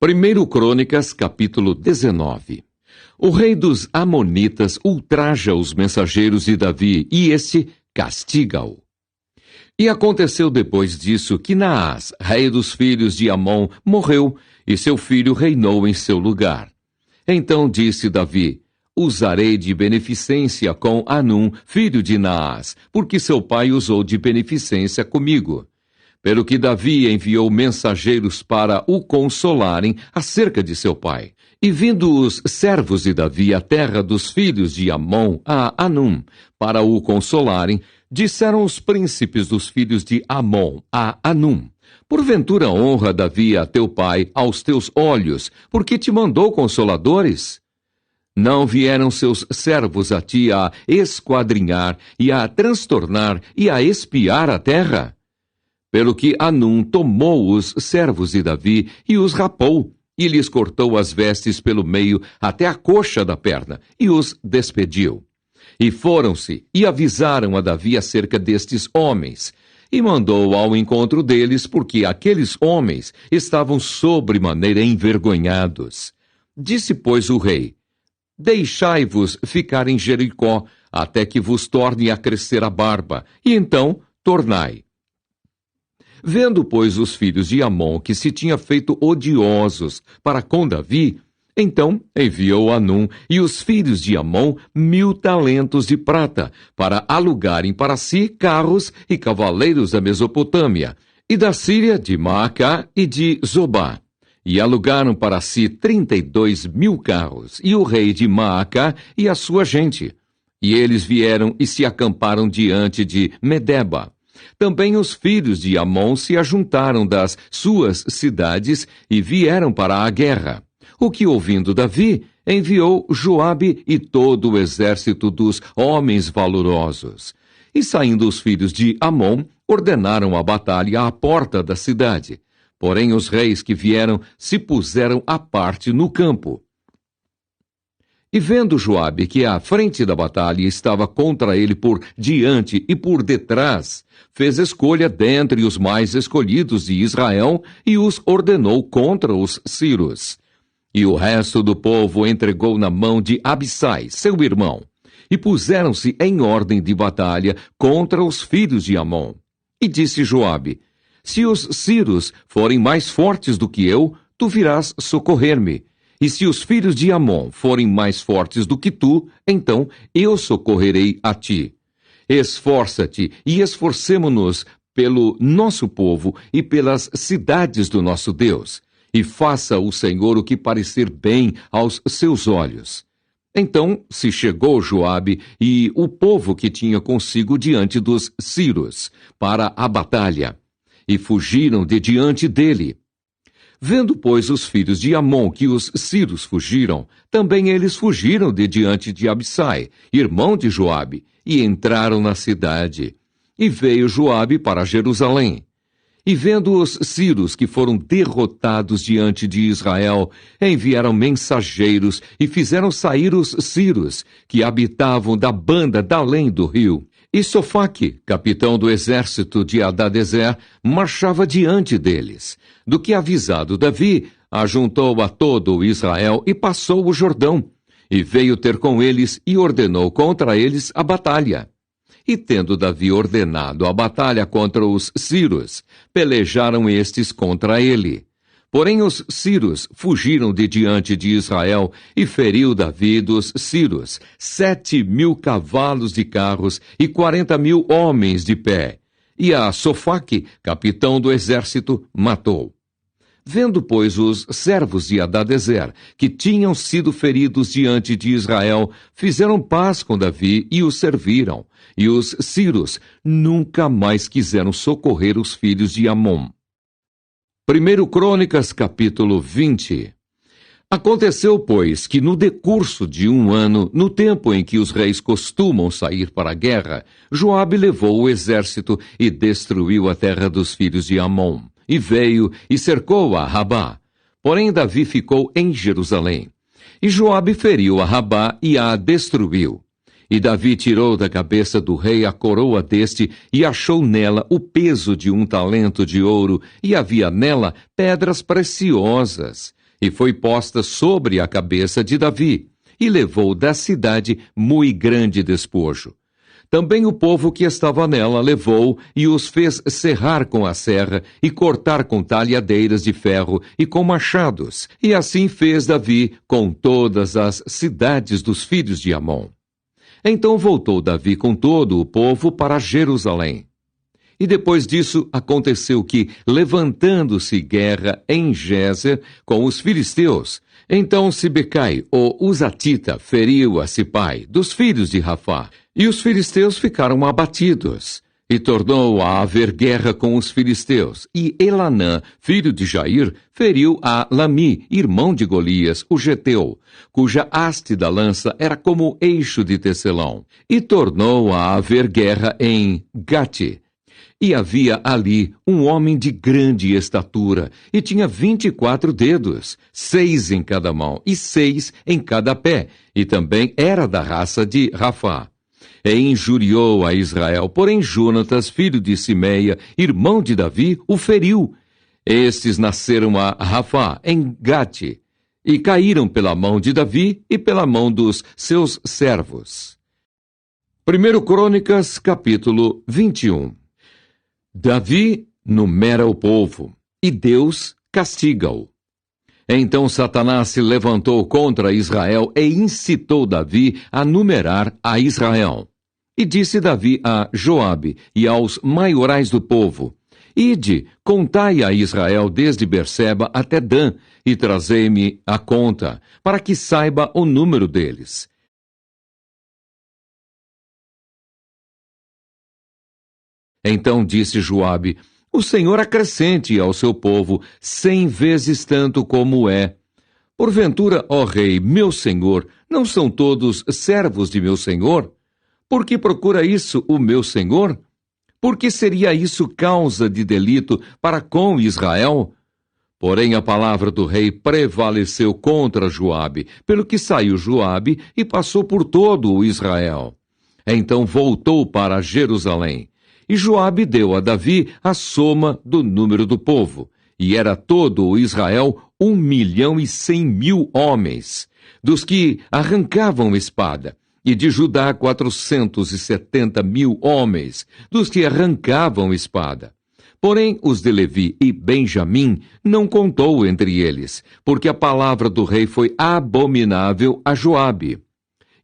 1 Crônicas, capítulo 19. O rei dos Amonitas ultraja os mensageiros de Davi, e este castiga-o. E aconteceu depois disso que Naás, rei dos filhos de Amon, morreu, e seu filho reinou em seu lugar. Então disse Davi: usarei de beneficência com Anum, filho de Naás, porque seu pai usou de beneficência comigo. Pelo que Davi enviou mensageiros para o consolarem acerca de seu pai. E vindo os servos de Davi à terra dos filhos de Amon, a Anum, para o consolarem, disseram os príncipes dos filhos de Amon a Anum: porventura honra Davi a teu pai aos teus olhos, porque te mandou consoladores? Não vieram seus servos a ti a esquadrinhar e a transtornar e a espiar a terra? Pelo que Anum tomou os servos de Davi e os rapou, e lhes cortou as vestes pelo meio até a coxa da perna, e os despediu. E foram-se e avisaram a Davi acerca destes homens, e mandou ao encontro deles, porque aqueles homens estavam sobremaneira envergonhados. Disse, pois, o rei: deixai-vos ficar em Jericó, até que vos torne a crescer a barba, e então tornai. Vendo, pois, os filhos de Amon que se tinha feito odiosos para com Davi, então enviou Anum e os filhos de Amon 1000 talentos de prata, para alugarem para si carros e cavaleiros da Mesopotâmia, e da Síria, de Maacá e de Zobá. E alugaram para si 32.000 carros, e o rei de Maacá e a sua gente. E eles vieram e se acamparam diante de Medeba. Também os filhos de Amon se ajuntaram das suas cidades e vieram para a guerra. O que, ouvindo Davi, enviou Joabe e todo o exército dos homens valorosos. E saindo os filhos de Amon, ordenaram a batalha à porta da cidade. Porém os reis que vieram se puseram à parte no campo. E vendo Joabe que a frente da batalha estava contra ele por diante e por detrás, fez escolha dentre os mais escolhidos de Israel e os ordenou contra os sírios. E o resto do povo entregou na mão de Abissai, seu irmão, e puseram-se em ordem de batalha contra os filhos de Amon. E disse Joabe: se os sírios forem mais fortes do que eu, tu virás socorrer-me. E se os filhos de Amon forem mais fortes do que tu, então eu socorrerei a ti. Esforça-te e esforcemo-nos pelo nosso povo e pelas cidades do nosso Deus, e faça o Senhor o que parecer bem aos seus olhos. Então se chegou Joabe e o povo que tinha consigo diante dos sírios para a batalha, e fugiram de diante dele. Vendo, pois, os filhos de Amon que os sírios fugiram, também eles fugiram de diante de Abissai, irmão de Joabe, e entraram na cidade. E veio Joabe para Jerusalém. E vendo os sírios que foram derrotados diante de Israel, enviaram mensageiros e fizeram sair os sírios, que habitavam da banda da além do rio. E Sofaque, capitão do exército de Hadadezer, marchava diante deles. Do que avisado Davi, ajuntou a todo o Israel e passou o Jordão, e veio ter com eles e ordenou contra eles a batalha. E tendo Davi ordenado a batalha contra os sírios, pelejaram estes contra ele. Porém os sírios fugiram de diante de Israel, e feriu Davi dos sírios 7.000 cavalos de carros e 40.000 homens de pé. E a Sofaque, capitão do exército, matou. Vendo, pois, os servos de Hadadezer, que tinham sido feridos diante de Israel, fizeram paz com Davi e o serviram. E os sírios nunca mais quiseram socorrer os filhos de Amon. 1 Crônicas, capítulo 20. Aconteceu, pois, que no decurso de um ano, no tempo em que os reis costumam sair para a guerra, Joabe levou o exército e destruiu a terra dos filhos de Amon, e veio e cercou a Rabá. Porém Davi ficou em Jerusalém. E Joabe feriu a Rabá e a destruiu. E Davi tirou da cabeça do rei a coroa deste e achou nela o peso de 1 talento de ouro, e havia nela pedras preciosas. e foi posta sobre a cabeça de Davi, e levou da cidade muito grande despojo. Também o povo que estava nela levou e os fez serrar com a serra e cortar com talhadeiras de ferro e com machados. E assim fez Davi com todas as cidades dos filhos de Amon. Então voltou Davi com todo o povo para Jerusalém. E depois disso aconteceu que, levantando-se guerra em Gézer com os filisteus, então Sibecai, o Uzatita, feriu a Sipai, dos filhos de Rafá, e os filisteus ficaram abatidos. E tornou a haver guerra com os filisteus, e Elanã, filho de Jair, feriu a Lami, irmão de Golias, o geteu, cuja haste da lança era como eixo de tecelão. E tornou a haver guerra em Gate. E havia ali um homem de grande estatura, e tinha 24 dedos, 6 em cada mão, e 6 em cada pé, e também era da raça de Rafá. E injuriou a Israel, porém Jonatas, filho de Simeia, irmão de Davi, o feriu. Estes nasceram a Rafá, em Gate, e caíram pela mão de Davi e pela mão dos seus servos. 1 Crônicas, capítulo 21. Davi numera o povo, e Deus castiga-o. Então Satanás se levantou contra Israel e incitou Davi a numerar a Israel. E disse Davi a Joabe e aos maiorais do povo: Ide, contai a Israel desde Berseba até Dan, e trazei-me a conta, para que saiba o número deles. Então disse Joabe: O Senhor acrescente ao seu povo 100 vezes tanto como é. Porventura, ó rei, meu senhor, não são todos servos de meu senhor? Por que procura isso o meu senhor? Por que seria isso causa de delito para com Israel? Porém a palavra do rei prevaleceu contra Joabe, pelo que saiu Joabe e passou por todo o Israel. Então voltou para Jerusalém. E Joabe deu a Davi a soma do número do povo, e era todo o Israel 1.100.000 homens, dos que arrancavam espada, e de Judá 470.000 homens, dos que arrancavam espada. Porém, os de Levi e Benjamim não contou entre eles, porque a palavra do rei foi abominável a Joabe.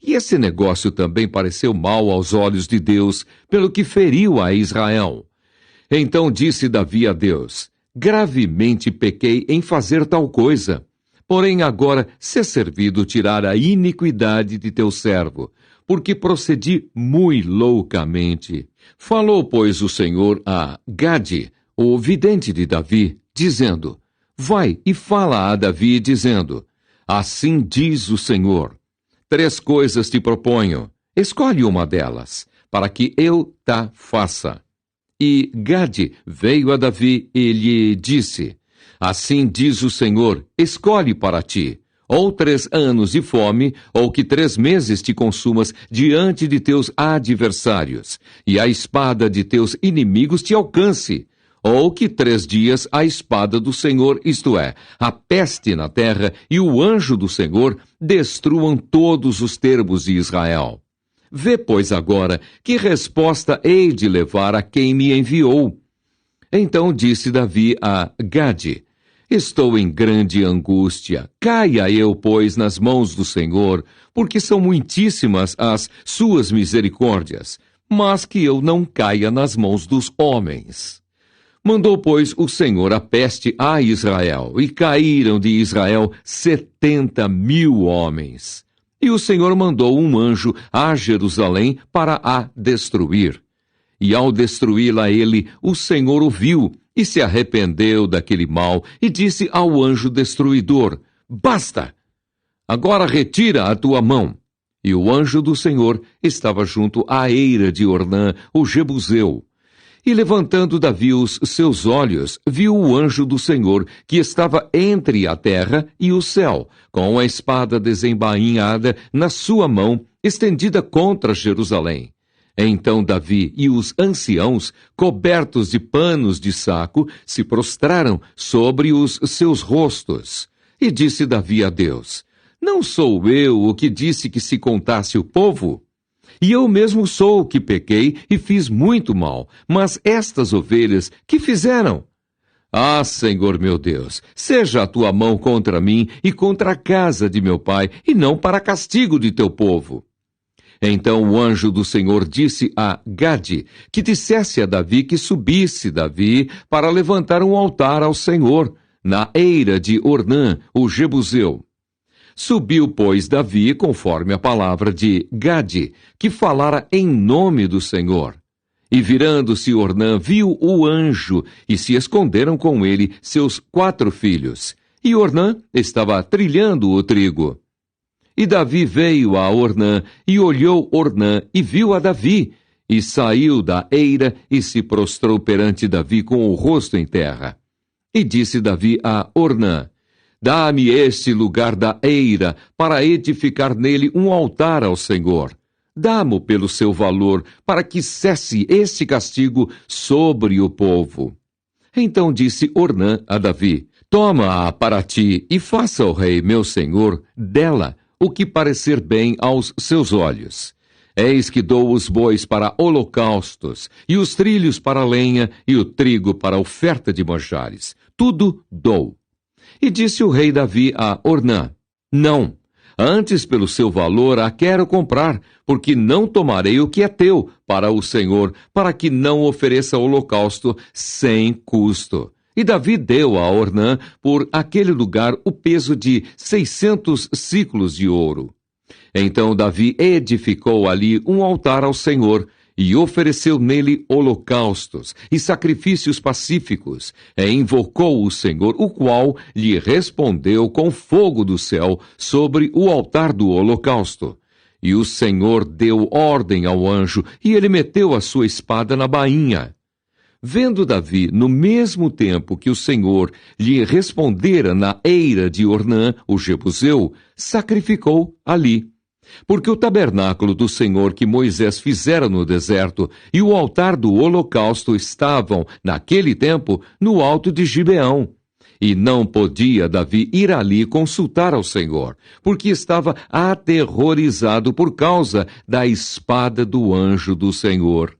E esse negócio também pareceu mal aos olhos de Deus, pelo que feriu a Israel. Então disse Davi a Deus: Gravemente pequei em fazer tal coisa. Porém agora se é servido tirar a iniquidade de teu servo, porque procedi muito loucamente. Falou, pois, o Senhor a Gade, o vidente de Davi, dizendo: Vai e fala a Davi, dizendo: Assim diz o Senhor: 3 coisas te proponho, escolhe uma delas, para que eu ta faça. E Gade veio a Davi e lhe disse: Assim diz o Senhor, escolhe para ti, ou 3 anos de fome, ou que 3 meses te consumas diante de teus adversários, e a espada de teus inimigos te alcance, ou que 3 dias a espada do Senhor, isto é, a peste na terra e o anjo do Senhor, destruam todos os terbos de Israel. Vê, pois, agora, que resposta hei de levar a quem me enviou. Então disse Davi a Gade: Estou em grande angústia. Caia eu, pois, nas mãos do Senhor, porque são muitíssimas as suas misericórdias, mas que eu não caia nas mãos dos homens. Mandou, pois, o Senhor a peste a Israel, e caíram de Israel 70.000 homens. E o Senhor mandou um anjo a Jerusalém para a destruir. E ao destruí-la ele, o Senhor o viu, e se arrependeu daquele mal, e disse ao anjo destruidor: Basta! Agora retira a tua mão. E o anjo do Senhor estava junto à eira de Ornã, o Jebuseu. E levantando Davi os seus olhos, viu o anjo do Senhor, que estava entre a terra e o céu, com a espada desembainhada na sua mão, estendida contra Jerusalém. Então Davi e os anciãos, cobertos de panos de saco, se prostraram sobre os seus rostos. E disse Davi a Deus: Não sou eu o que disse que se contasse o povo? E eu mesmo sou o que pequei e fiz muito mal, mas estas ovelhas, que fizeram? Ah, Senhor meu Deus, seja a tua mão contra mim e contra a casa de meu pai, e não para castigo de teu povo. Então o anjo do Senhor disse a Gade que dissesse a Davi que subisse Davi para levantar um altar ao Senhor, na eira de Ornã, o Jebuseu. Subiu, pois, Davi, conforme a palavra de Gade, que falara em nome do Senhor. E virando-se Ornã, viu o anjo, e se esconderam com ele seus 4 filhos. E Ornã estava trilhando o trigo. E Davi veio a Ornã, e olhou Ornã, e viu a Davi, e saiu da eira, e se prostrou perante Davi com o rosto em terra. E disse Davi a Ornã: Dá-me este lugar da eira, para edificar nele um altar ao Senhor. Dá-mo pelo seu valor, para que cesse este castigo sobre o povo. Então disse Ornã a Davi: Toma-a para ti, e faça o rei, meu senhor, dela o que parecer bem aos seus olhos. Eis que dou os bois para holocaustos, e os trilhos para lenha, e o trigo para oferta de manjares. Tudo dou. E disse o rei Davi a Ornã: Não, antes pelo seu valor a quero comprar, porque não tomarei o que é teu para o Senhor, para que não ofereça holocausto sem custo. E Davi deu a Ornã por aquele lugar o peso de 600 siclos de ouro. Então Davi edificou ali um altar ao Senhor, e ofereceu nele holocaustos e sacrifícios pacíficos, e invocou o Senhor, o qual lhe respondeu com fogo do céu sobre o altar do holocausto. E o Senhor deu ordem ao anjo, e ele meteu a sua espada na bainha. Vendo Davi, no mesmo tempo que o Senhor lhe respondera na eira de Ornã, o Jebuseu, sacrificou ali. Porque o tabernáculo do Senhor que Moisés fizera no deserto e o altar do holocausto estavam, naquele tempo, no alto de Gibeão. E não podia Davi ir ali consultar ao Senhor, porque estava aterrorizado por causa da espada do anjo do Senhor.